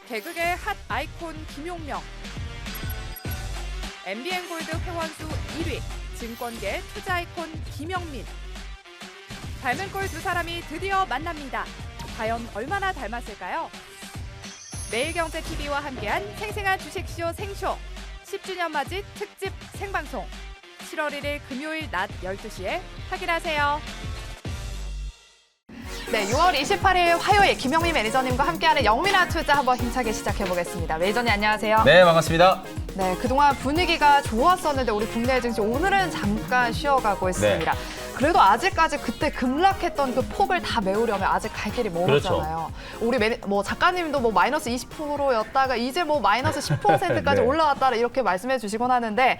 개그계 핫 아이콘 김용명, MBN 골드 회원수 1위, 증권계 투자 아이콘 김영민. 닮은 꼴 두 사람이 드디어 만납니다. 과연 얼마나 닮았을까요? 매일경제TV와 함께한 생생한 주식쇼 생쇼 10주년 맞이 특집 생방송 7월 1일 금요일 낮 12시에 확인하세요. 네, 6월 28일 화요일 김영민 매니저님과 함께하는 영민아 투자 한번 힘차게 시작해보겠습니다. 매니저님 안녕하세요. 네, 반갑습니다. 네, 그동안 분위기가 좋았었는데 우리 국내 증시 오늘은 잠깐 쉬어가고 있습니다. 네. 그래도 아직까지 그때 급락했던 그 폭을 다 메우려면 아직 갈 길이 멀었잖아요. 그렇죠. 우리 작가님도 뭐 마이너스 20%였다가 이제 뭐 마이너스 10%까지 네. 올라왔다 이렇게 말씀해 주시곤 하는데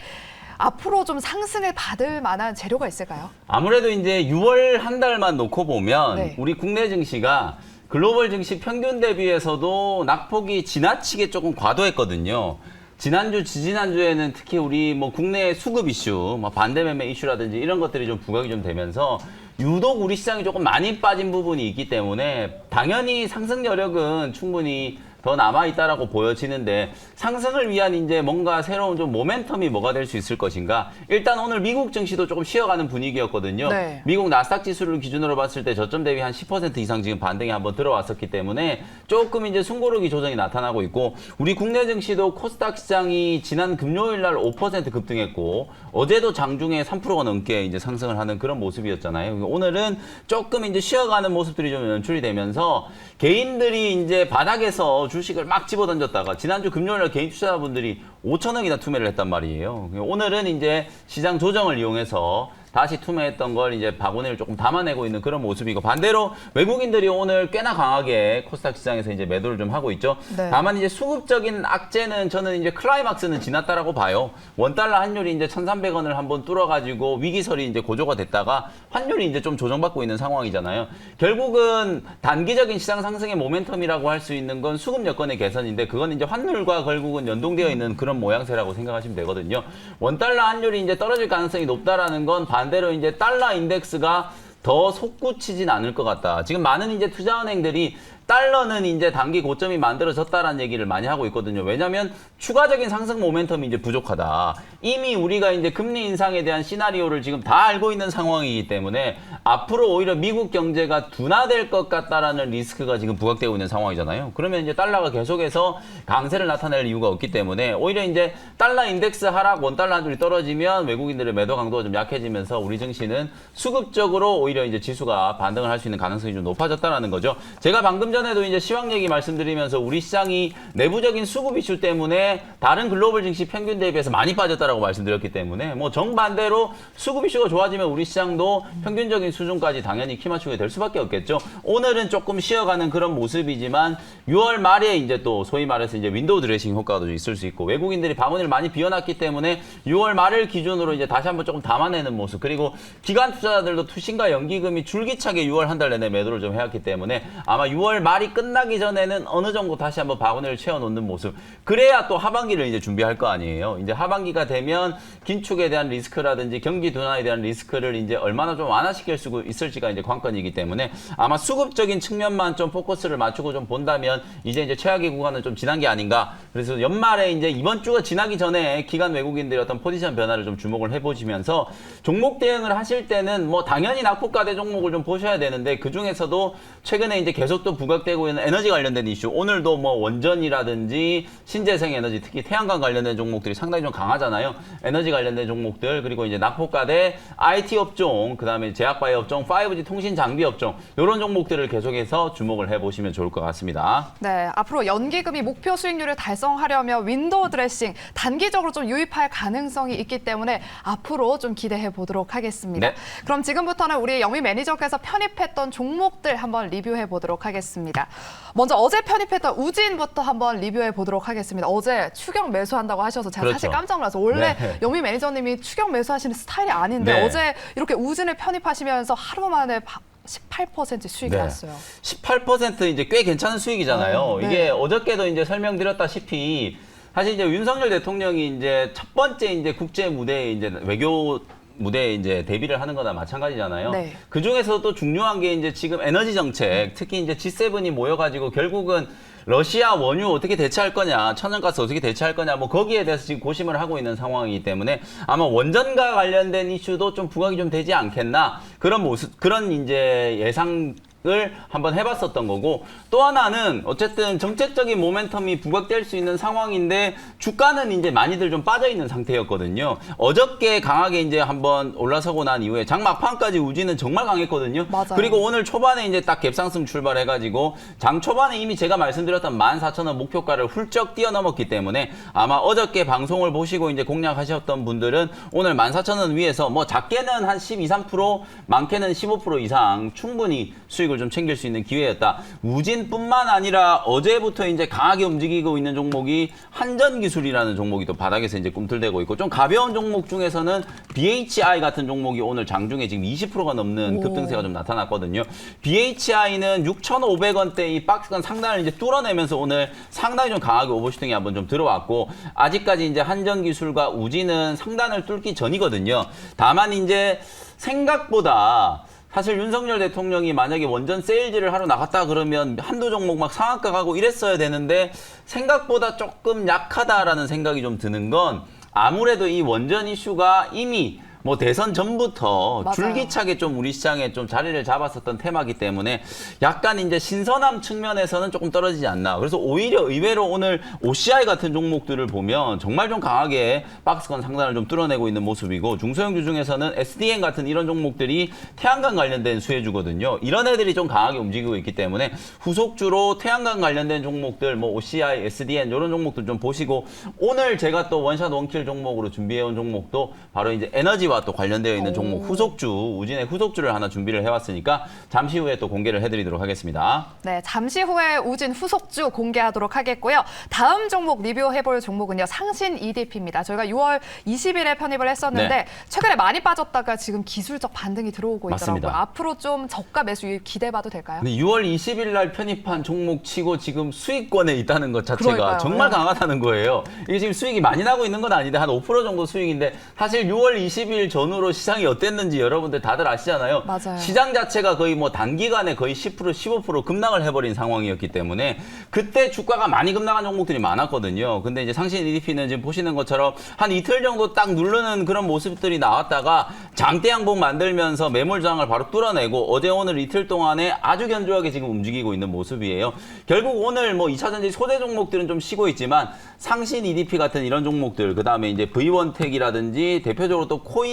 앞으로 좀 상승을 받을 만한 재료가 있을까요? 아무래도 이제 6월 한 달만 놓고 보면 네. 우리 국내 증시가 글로벌 증시 평균 대비해서도 낙폭이 지나치게 조금 과도했거든요. 지난주, 지지난주에는 특히 우리 뭐 국내 수급 이슈, 뭐 반대 매매 이슈라든지 이런 것들이 좀 부각이 좀 되면서 유독 우리 시장이 조금 많이 빠진 부분이 있기 때문에 당연히 상승 여력은 충분히 더 남아있다라고 보여지는데 상승을 위한 이제 뭔가 새로운 좀 모멘텀이 뭐가 될 수 있을 것인가. 일단 오늘 미국 증시도 조금 쉬어가는 분위기였거든요. 네. 미국 나스닥 지수를 기준으로 봤을 때 저점 대비 한 10% 이상 지금 반등이 한번 들어왔었기 때문에 조금 이제 숨고르기 조정이 나타나고 있고 우리 국내 증시도 코스닥 시장이 지난 금요일 날 5% 급등했고 어제도 장중에 3%가 넘게 이제 상승을 하는 그런 모습이었잖아요. 오늘은 조금 이제 쉬어가는 모습들이 좀 연출이 되면서 개인들이 이제 바닥에서 주식을 막 집어던졌다가 지난주 금요일날 개인 투자자분들이 5천억이나 투매를 했단 말이에요. 오늘은 이제 시장 조정을 이용해서 다시 투매했던 걸 이제 바구니를 조금 담아내고 있는 그런 모습이고 반대로 외국인들이 오늘 꽤나 강하게 코스닥 시장에서 이제 매도를 좀 하고 있죠. 네. 다만 이제 수급적인 악재는 저는 이제 클라이막스는 지났다라고 봐요. 원달러 환율이 이제 1,300원을 한번 뚫어가지고 위기설이 이제 고조가 됐다가 환율이 이제 좀 조정받고 있는 상황이잖아요. 결국은 단기적인 시장 상승의 모멘텀이라고 할 수 있는 건 수급 여건의 개선인데 그건 이제 환율과 결국은 연동되어 있는 그런 모양새라고 생각하시면 되거든요. 원달러 환율이 이제 떨어질 가능성이 높다라는 건 반대로 이제 달러 인덱스가 더 솟구치진 않을 것 같다. 지금 많은 이제 투자은행들이 달러는 이제 단기 고점이 만들어졌다라는 얘기를 많이 하고 있거든요. 왜냐하면 추가적인 상승 모멘텀이 이제 부족하다. 이미 우리가 이제 금리 인상에 대한 시나리오를 지금 다 알고 있는 상황이기 때문에 앞으로 오히려 미국 경제가 둔화될 것 같다라는 리스크가 지금 부각되고 있는 상황이잖아요. 그러면 이제 달러가 계속해서 강세를 나타낼 이유가 없기 때문에 오히려 이제 달러 인덱스 하락, 원달러 환율이 떨어지면 외국인들의 매도 강도가 좀 약해지면서 우리 증시는 수급적으로 오히려 이제 지수가 반등을 할 수 있는 가능성이 좀 높아졌다라는 거죠. 제가 방금 전에도 이제 시황 얘기 말씀드리면서 우리 시장이 내부적인 수급 이슈 때문에 다른 글로벌 증시 평균 대비해서 많이 빠졌다라고 말씀드렸기 때문에 뭐 정반대로 수급 이슈가 좋아지면 우리 시장도 평균적인 수준까지 당연히 키 맞추게 될 수밖에 없겠죠. 오늘은 조금 쉬어가는 그런 모습이지만 6월 말에 이제 또 소위 말해서 이제 윈도우 드레싱 효과도 있을 수 있고 외국인들이 바구니를 많이 비워놨기 때문에 6월 말을 기준으로 이제 다시 한번 조금 담아내는 모습 그리고 기관 투자자들도 투신과 연기금이 줄기차게 6월 한 달 내내 매도를 좀 해왔기 때문에 아마 6월 말이 끝나기 전에는 어느 정도 다시 한번 바구니를 채워놓는 모습 그래야 또 하반기를 이제 준비할 거 아니에요. 이제 하반기가 되면 긴축에 대한 리스크라든지 경기 둔화에 대한 리스크를 이제 얼마나 좀 완화시킬 수 있을지가 이제 관건이기 때문에 아마 수급적인 측면만 좀 포커스를 맞추고 좀 본다면 이제 최악의 구간은 좀 지난 게 아닌가. 그래서 연말에 이제 이번 주가 지나기 전에 기관 외국인들이 어떤 포지션 변화를 좀 주목을 해보시면서 종목 대응을 하실 때는 뭐 당연히 낙폭과대 종목을 좀 보셔야 되는데 그 중에서도 최근에 이제 계속 또 부각되고 있는 에너지 관련된 이슈 오늘도 뭐 원전이라든지 신재생 에너지 특히 태양광 관련된 종목들이 상당히 좀 강하잖아요. 에너지 관련된 종목들 그리고 이제 낙폭과대 IT 업종 그다음에 제약바이오 업종 5G 통신 장비 업종 이런 종목들을 계속해서 주목을 해보시면 좋을 것 같습니다. 네, 앞으로 연기금이 목표 수익률을 달성하려면 윈도우 드레싱 단기적으로 좀 유입할 가능성이 있기 때문에 앞으로 좀 기대해 보도록 하겠습니다. 네. 그럼 지금부터는 우리 영민 매니저께서 편입했던 종목들 한번 리뷰해 보도록 하겠습니다. 먼저 어제 편입했던 우진부터 한번 리뷰해 보도록 하겠습니다. 어제 추격 매수한다고 하셔서 제가 그렇죠. 사실 깜짝 놀라서 원래 네. 영민 매니저님이 추격 매수하시는 스타일이 아닌데 네. 어제 이렇게 우진을 편입하시면서 하루 만에 18% 수익이 네. 났어요. 18% 이제 꽤 괜찮은 수익이잖아요. 네. 이게 어저께도 이제 설명드렸다시피 사실 이제 윤석열 대통령이 이제 첫 번째 이제 국제 무대에 이제 외교 무대에 이제 데뷔를 하는 거나 마찬가지잖아요. 네. 그 중에서도 또 중요한 게 이제 지금 에너지 정책, 특히 이제 G7이 모여가지고 결국은 러시아 원유 어떻게 대체할 거냐, 천연가스 어떻게 대체할 거냐, 뭐 거기에 대해서 지금 고심을 하고 있는 상황이기 때문에 아마 원전과 관련된 이슈도 좀 부각이 좀 되지 않겠나, 그런 모습, 그런 이제 예상. 을 한번 해봤었던 거고, 또 하나는 어쨌든 정책적인 모멘텀이 부각될 수 있는 상황인데 주가는 이제 많이들 좀 빠져 있는 상태였거든요. 어저께 강하게 이제 한번 올라서고 난 이후에 장 막판까지 우지는 정말 강했거든요. 맞아요. 그리고 오늘 초반에 이제 딱 갭상승 출발해가지고 장 초반에 이미 제가 말씀드렸던 14,000원 목표가를 훌쩍 뛰어넘었기 때문에 아마 어저께 방송을 보시고 이제 공략하셨던 분들은 오늘 14,000원 위에서 뭐 작게는 한 12, 13%, 많게는 15% 이상 충분히 수익을 좀 챙길 수 있는 기회였다. 우진뿐만 아니라 어제부터 이제 강하게 움직이고 있는 종목이 한전기술이라는 종목이 또 바닥에서 이제 꿈틀대고 있고, 좀 가벼운 종목 중에서는 BHI 같은 종목이 오늘 장중에 지금 20%가 넘는 급등세가 좀 나타났거든요. BHI는 6,500원대 이 박스권 상단을 이제 뚫어내면서 오늘 상당히 좀 강하게 오버슈팅이 한번 좀 들어왔고, 아직까지 이제 한전기술과 우진은 상단을 뚫기 전이거든요. 다만 이제 생각보다 사실 윤석열 대통령이 만약에 원전 세일즈를 하러 나갔다 그러면 한두 종목 막 상한가 가고 이랬어야 되는데 생각보다 조금 약하다라는 생각이 좀 드는 건, 아무래도 이 원전 이슈가 이미 뭐 대선 전부터 맞아요. 줄기차게 좀 우리 시장에 좀 자리를 잡았었던 테마기 때문에 약간 이제 신선함 측면에서는 조금 떨어지지 않나. 그래서 오히려 의외로 오늘 OCI 같은 종목들을 보면 정말 좀 강하게 박스권 상단을 좀 뚫어내고 있는 모습이고, 중소형주 중에서는 SDN 같은 이런 종목들이 태양광 관련된 수혜주거든요. 이런 애들이 좀 강하게 움직이고 있기 때문에 후속주로 태양광 관련된 종목들, 뭐 OCI, SDN 이런 종목들 좀 보시고, 오늘 제가 또 원샷 원킬 종목으로 준비해온 종목도 바로 이제 에너지 또 관련되어 있는 종목 후속주, 우진의 후속주를 하나 준비를 해왔으니까 잠시 후에 또 공개를 해드리도록 하겠습니다. 네, 잠시 후에 우진 후속주 공개하도록 하겠고요. 다음 종목 리뷰해볼 종목은요, 상신 EDP입니다. 저희가 6월 20일에 편입을 했었는데 네. 최근에 많이 빠졌다가 지금 기술적 반등이 들어오고 있더라고요. 맞습니다. 앞으로 좀 저가 매수 기대해봐도 될까요? 근데 6월 20일 날 편입한 종목 치고 지금 수익권에 있다는 것 자체가 그러니까요. 정말 네. 강하다는 거예요. 이게 지금 수익이 많이 나고 있는 건 아닌데 한 5% 정도 수익인데, 사실 6월 20일 전후로 시장이 어땠는지 여러분들 다들 아시잖아요. 맞아요. 시장 자체가 거의 뭐 단기간에 거의 10%, 15% 급락을 해버린 상황이었기 때문에 그때 주가가 많이 급락한 종목들이 많았거든요. 근데 이제 상신 EDP는 지금 보시는 것처럼 한 이틀 정도 딱 누르는 그런 모습들이 나왔다가 장대 양봉 만들면서 매물 저항을 바로 뚫어내고 어제 오늘 이틀 동안에 아주 견조하게 지금 움직이고 있는 모습이에요. 결국 오늘 뭐 2차전지 소재 종목들은 좀 쉬고 있지만 상신 EDP 같은 이런 종목들, 그 다음에 이제 V1텍이라든지 대표적으로 또 코인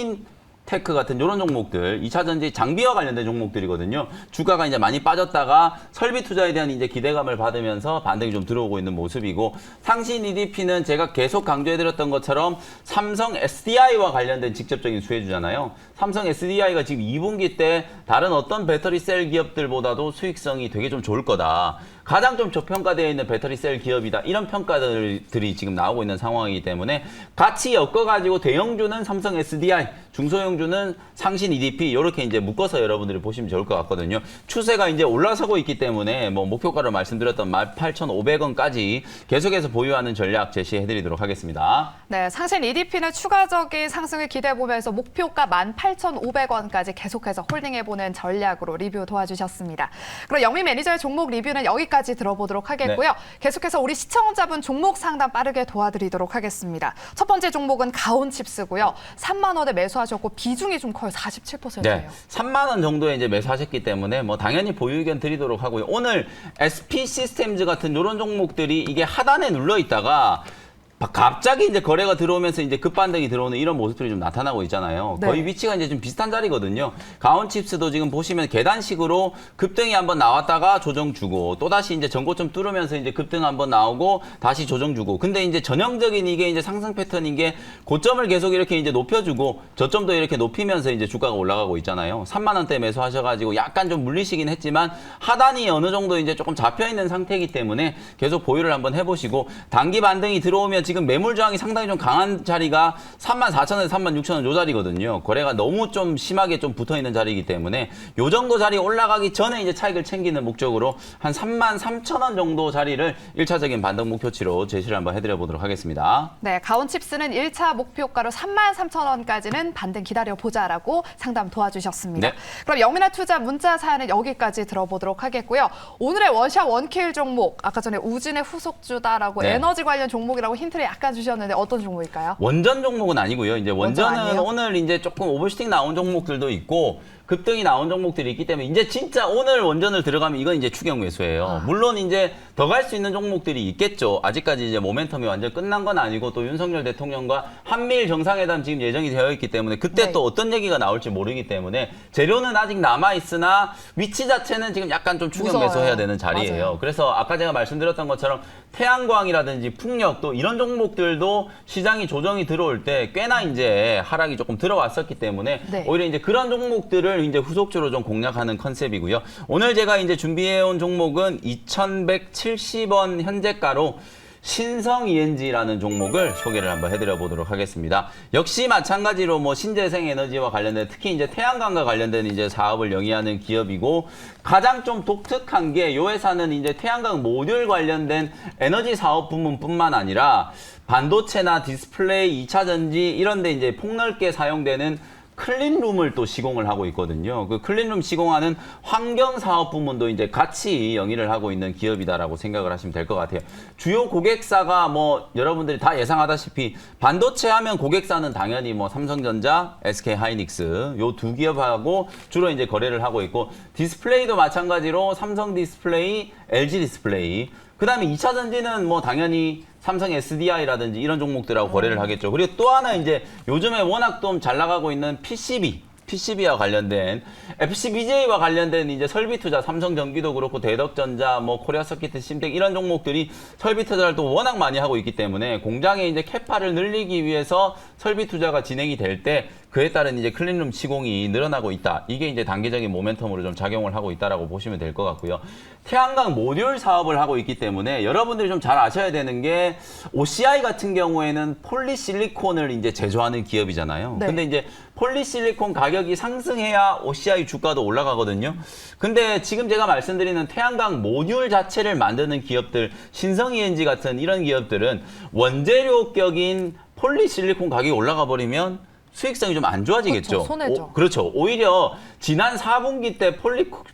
테크 같은 이런 종목들, 2차전지 장비와 관련된 종목들이거든요. 주가가 이제 많이 빠졌다가 설비 투자에 대한 이제 기대감을 받으면서 반등이 좀 들어오고 있는 모습이고, 상신 EDP는 제가 계속 강조해드렸던 것처럼 삼성 SDI와 관련된 직접적인 수혜주잖아요. 삼성 SDI가 지금 2분기 때 다른 어떤 배터리 셀 기업들보다도 수익성이 되게 좀 좋을 거다. 가장 좀 저평가되어 있는 배터리 셀 기업이다. 이런 평가들이 지금 나오고 있는 상황이기 때문에 같이 엮어가지고 대형주는 삼성 SDI, 중소형주는 상신 EDP 이렇게 이제 묶어서 여러분들이 보시면 좋을 것 같거든요. 추세가 이제 올라서고 있기 때문에 뭐 목표가를 말씀드렸던 18,500원까지 계속해서 보유하는 전략 제시해드리도록 하겠습니다. 네, 상신 EDP는 추가적인 상승을 기대해보면서 목표가 18,500원까지 계속해서 홀딩해보는 전략으로 리뷰 도와주셨습니다. 그럼 영미 매니저의 종목 리뷰는 여기까지 들어보도록 하겠고요. 네. 계속해서 우리 시청자분 종목 상담 빠르게 도와드리도록 하겠습니다. 첫 번째 종목은 가온칩스고요. 3만 원에 매수하셨고 비중이 좀 커요. 47%예요. 네, 3만 원 정도에 이제 매수하셨기 때문에 뭐 당연히 보유 의견 드리도록 하고요. 오늘 SP 시스템즈 같은 이런 종목들이 이게 하단에 눌러 있다가 갑자기 이제 거래가 들어오면서 이제 급반등이 들어오는 이런 모습들이 좀 나타나고 있잖아요. 네. 거의 위치가 이제 좀 비슷한 자리거든요. 가온칩스도 지금 보시면 계단식으로 급등이 한번 나왔다가 조정 주고 또다시 이제 전고점 뚫으면서 이제 급등 한번 나오고 다시 조정 주고. 근데 이제 전형적인 이게 이제 상승 패턴인 게 고점을 계속 이렇게 이제 높여주고 저점도 이렇게 높이면서 이제 주가가 올라가고 있잖아요. 3만 원대 매수하셔가지고 약간 좀 물리시긴 했지만 하단이 어느 정도 이제 조금 잡혀 있는 상태이기 때문에 계속 보유를 한번 해보시고, 단기 반등이 들어오면 지금 매물 저항이 상당히 좀 강한 자리가 34,000원에서 36,000원 요 자리거든요. 거래가 너무 좀 심하게 좀 붙어 있는 자리이기 때문에 요 정도 자리 올라가기 전에 이제 차익을 챙기는 목적으로 한 33,000원 정도 자리를 1차적인 반등 목표치로 제시를 한번 해드려 보도록 하겠습니다. 네, 가온칩스는 1차 목표가로 33,000원까지는 반등 기다려보자라고 상담 도와주셨습니다. 네. 그럼 영민한 투자 문자 사연은 여기까지 들어보도록 하겠고요. 오늘의 원샷 원킬 종목, 아까 전에 우진의 후속주다라고 네. 에너지 관련 종목이라고 힌트를 약간 주셨는데 어떤 종목일까요? 원전 종목은 아니고요. 이제 원전은 아니에요? 오늘 이제 조금 오버슈팅 나온 종목들도 있고 급등이 나온 종목들이 있기 때문에 이제 진짜 오늘 원전을 들어가면 이건 이제 추경 매수예요. 물론 이제 더 갈 수 있는 종목들이 있겠죠. 아직까지 이제 모멘텀이 완전 끝난 건 아니고 또 윤석열 대통령과 한미일 정상회담 지금 예정이 되어 있기 때문에 그때 네. 또 어떤 얘기가 나올지 모르기 때문에 재료는 아직 남아 있으나 위치 자체는 지금 약간 좀 추경 무서워요. 매수해야 되는 자리예요. 맞아요. 그래서 아까 제가 말씀드렸던 것처럼 태양광이라든지 풍력 또 이런 종목들도 시장이 조정이 들어올 때 꽤나 이제 하락이 조금 들어왔었기 때문에 네. 오히려 이제 그런 종목들을 이제 후속주로 좀 공략하는 컨셉이고요. 오늘 제가 이제 준비해온 종목은 2,170원 현재가로 신성 ENG라는 종목을 소개를 한번 해드려 보도록 하겠습니다. 역시 마찬가지로 뭐 신재생 에너지와 관련된 특히 이제 태양광과 관련된 이제 사업을 영위하는 기업이고 가장 좀 독특한 게 이 회사는 이제 태양광 모듈 관련된 에너지 사업 부문뿐만 아니라 반도체나 디스플레이, 2차 전지 이런 데 이제 폭넓게 사용되는 클린룸을 또 시공을 하고 있거든요. 그 클린룸 시공하는 환경 사업 부문도 이제 같이 영위를 하고 있는 기업이다라고 생각을 하시면 될 것 같아요. 주요 고객사가 뭐 여러분들이 다 예상하다시피 반도체 하면 고객사는 당연히 뭐 삼성전자, SK 하이닉스 요 두 기업하고 주로 이제 거래를 하고 있고 디스플레이도 마찬가지로 삼성 디스플레이, LG 디스플레이 그다음에 2차 전지는 뭐 당연히 삼성 SDI라든지 이런 종목들하고 거래를 하겠죠. 그리고 또 하나 이제 요즘에 워낙 좀 잘 나가고 있는 PCB와 관련된 FCBJ와 관련된 이제 설비 투자 삼성전기도 그렇고 대덕전자 뭐 코리아서키트 심텍 이런 종목들이 설비 투자를 또 워낙 많이 하고 있기 때문에 공장의 이제 캐파를 늘리기 위해서 설비 투자가 진행이 될 때 그에 따른 이제 클린룸 시공이 늘어나고 있다. 이게 이제 단기적인 모멘텀으로 좀 작용을 하고 있다라고 보시면 될 것 같고요. 태양광 모듈 사업을 하고 있기 때문에 여러분들이 좀 잘 아셔야 되는 게 OCI 같은 경우에는 폴리실리콘을 이제 제조하는 기업이잖아요. 네. 근데 이제 폴리실리콘 가격이 상승해야 OCI 주가도 올라가거든요. 근데 지금 제가 말씀드리는 태양광 모듈 자체를 만드는 기업들, 신성 ENG 같은 이런 기업들은 원재료격인 폴리실리콘 가격이 올라가 버리면 수익성이 좀 안 좋아지겠죠. 그렇죠, 손해죠. 그렇죠. 오히려 지난 4분기 때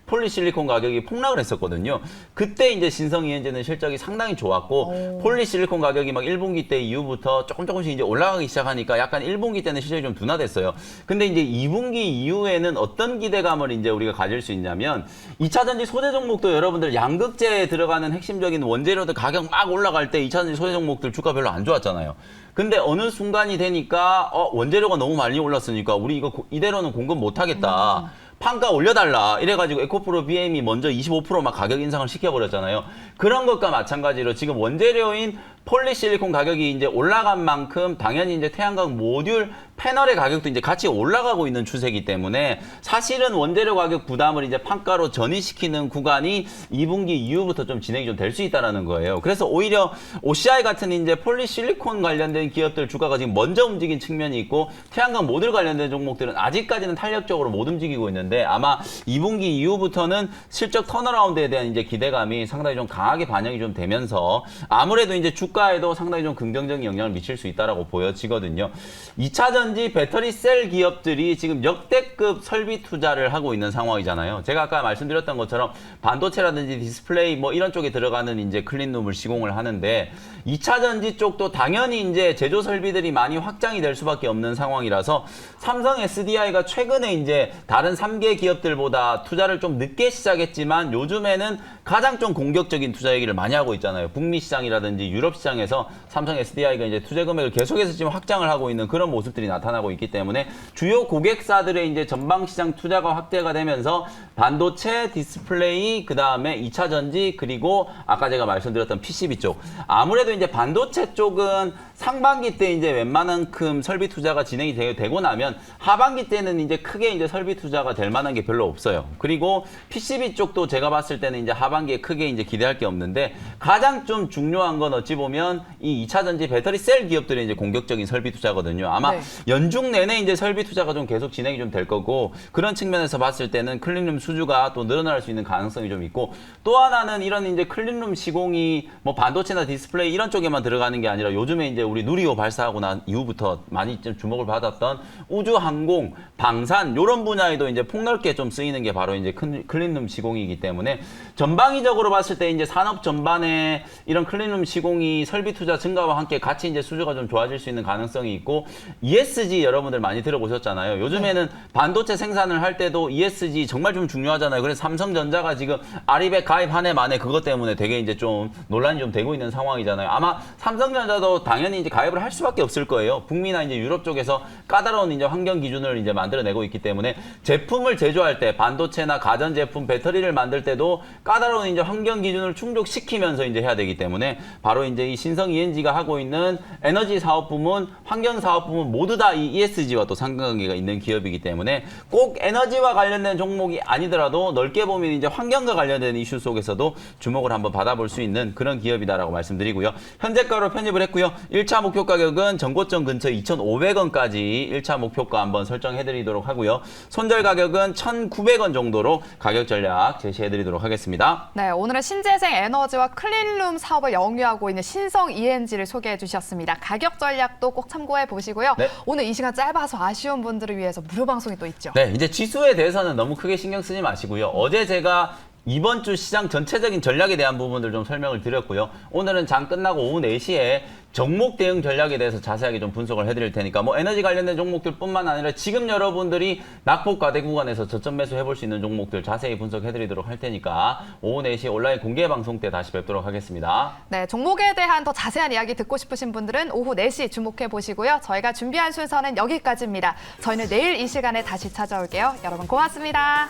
폴리실리콘 가격이 폭락을 했었거든요. 그때 이제 신성 ENG는 실적이 상당히 좋았고 폴리실리콘 가격이 막 1분기 때 이후부터 조금씩 이제 올라가기 시작하니까 약간 1분기 때는 실적이 좀 둔화됐어요. 근데 이제 2분기 이후에는 어떤 기대감을 이제 우리가 가질 수 있냐면 2차 전지 소재 종목도 여러분들 양극재에 들어가는 핵심적인 원재료들 가격 막 올라갈 때 2차 전지 소재 종목들 주가 별로 안 좋았잖아요. 근데 어느 순간이 되니까 원재료가 너무 많이 올랐으니까 우리 이거 이대로는 공급 못 하겠다. 판가 올려달라 이래가지고 에코프로 BM이 먼저 25% 막 가격 인상을 시켜버렸잖아요. 그런 것과 마찬가지로 지금 원재료인 폴리실리콘 가격이 이제 올라간 만큼 당연히 이제 태양광 모듈 패널의 가격도 이제 같이 올라가고 있는 추세이기 때문에 사실은 원재료 가격 부담을 이제 판가로 전이시키는 구간이 2분기 이후부터 좀 진행이 좀 될 수 있다라는 거예요. 그래서 오히려 OCI 같은 이제 폴리실리콘 관련된 기업들 주가가 지금 먼저 움직인 측면이 있고 태양광 모듈 관련된 종목들은 아직까지는 탄력적으로 못 움직이고 있는데 아마 2분기 이후부터는 실적 턴어라운드에 대한 이제 기대감이 상당히 좀 강하게 반영이 좀 되면서 아무래도 이제 주가에도 상당히 좀 긍정적인 영향을 미칠 수 있다라고 보여지거든요. 2차 전지 배터리 셀 기업들이 지금 역대급 설비 투자를 하고 있는 상황이잖아요. 제가 아까 말씀드렸던 것처럼 반도체라든지 디스플레이 뭐 이런 쪽에 들어가는 이제 클린룸을 시공을 하는데 2차 전지 쪽도 당연히 이제 제조 설비들이 많이 확장이 될 수밖에 없는 상황이라서 삼성 SDI가 최근에 이제 다른 3개 기업들보다 투자를 좀 늦게 시작했지만 요즘에는 가장 좀 공격적인 투자 얘기를 많이 하고 있잖아요. 북미 시장이라든지 유럽 시장에서 삼성 SDI가 이제 투자 금액을 계속해서 지금 확장을 하고 있는 그런 모습들이 나타나고 있기 때문에 주요 고객사들의 이제 전방 시장 투자가 확대가 되면서 반도체, 디스플레이, 그 다음에 2차 전지 그리고 아까 제가 말씀드렸던 PCB 쪽 아무래도 이제 반도체 쪽은 상반기 때 이제 웬만한큼 설비 투자가 진행이 되고 나면 하반기 때는 이제 크게 이제 설비 투자가 될 만한 게 별로 없어요. 그리고 PCB 쪽도 제가 봤을 때는 이제 하반기에 크게 이제 기대할 게 없는데 가장 좀 중요한 건 어찌 보면 이 2차 전지 배터리 셀 기업들의 이제 공격적인 설비 투자거든요. 아마 네. 연중 내내 이제 설비 투자가 좀 계속 진행이 좀 될 거고 그런 측면에서 봤을 때는 클린룸 수주가 또 늘어날 수 있는 가능성이 좀 있고 또 하나는 이런 이제 클린룸 시공이 뭐 반도체나 디스플레이 이런 쪽에만 들어가는 게 아니라 요즘에 이제 우리 누리호 발사하고 난 이후부터 많이 좀 주목을 받았던 우주 항공, 방산 이런 분야에도 이제 폭넓게 좀 쓰이는 게 바로 이제 클린룸 시공이기 때문에 전방위적으로 봤을 때 이제 산업 전반에 이런 클린룸 시공이 설비 투자 증가와 함께 같이 이제 수주가 좀 좋아질 수 있는 가능성이 있고 ESG 여러분들 많이 들어보셨잖아요. 요즘에는 반도체 생산을 할 때도 ESG 정말 좀 중요하잖아요. 그래서 삼성전자가 지금 아리백 가입 한 해 만에 그것 때문에 되게 이제 좀 논란이 좀 되고 있는 상황이잖아요. 아마 삼성전자도 당연히 이제 가입을 할 수밖에 없을 거예요. 북미나 이제 유럽 쪽에서 까다로운 이제 환경 기준을 이제 만들어내고 있기 때문에 제품을 제조할 때 반도체나 가전제품, 배터리를 만들 때도 까다로운 이제 환경 기준을 충족시키면서 이제 해야 되기 때문에 바로 이제 이 신성 ENG가 하고 있는 에너지 사업 부문, 환경 사업 부문 모두 다 이 ESG와 또 상관관계가 있는 기업이기 때문에 꼭 에너지와 관련된 종목이 아니더라도 넓게 보면 이제 환경과 관련된 이슈 속에서도 주목을 한번 받아볼 수 있는 그런 기업이다라고 말씀드리고요. 현재가로 편입을 했고요. 1차 목표 가격은 전고점 근처 2,500원까지 1차 목표가 한번 설정해드리도록 하고요. 손절 가격은 1,900원 정도로 가격 전략 제시해드리도록 하겠습니다. 네, 오늘은 신재생 에너지와 클린룸 사업을 영위하고 있는 신성 ENG를 소개해 주셨습니다. 가격 전략도 꼭 참고해 보시고요. 네. 오늘 이 시간 짧아서 아쉬운 분들을 위해서 무료 방송이 또 있죠. 네, 이제 지수에 대해서는 너무 크게 신경 쓰지 마시고요. 어제 제가 이번 주 시장 전체적인 전략에 대한 부분들 좀 설명을 드렸고요. 오늘은 장 끝나고 오후 4시에 종목 대응 전략에 대해서 자세하게 좀 분석을 해드릴 테니까 뭐 에너지 관련된 종목들뿐만 아니라 지금 여러분들이 낙폭 과대 구간에서 저점 매수 해볼 수 있는 종목들 자세히 분석해드리도록 할 테니까 오후 4시 온라인 공개 방송 때 다시 뵙도록 하겠습니다. 네, 종목에 대한 더 자세한 이야기 듣고 싶으신 분들은 오후 4시 주목해 보시고요. 저희가 준비한 순서는 여기까지입니다. 저희는 내일 이 시간에 다시 찾아올게요. 여러분 고맙습니다.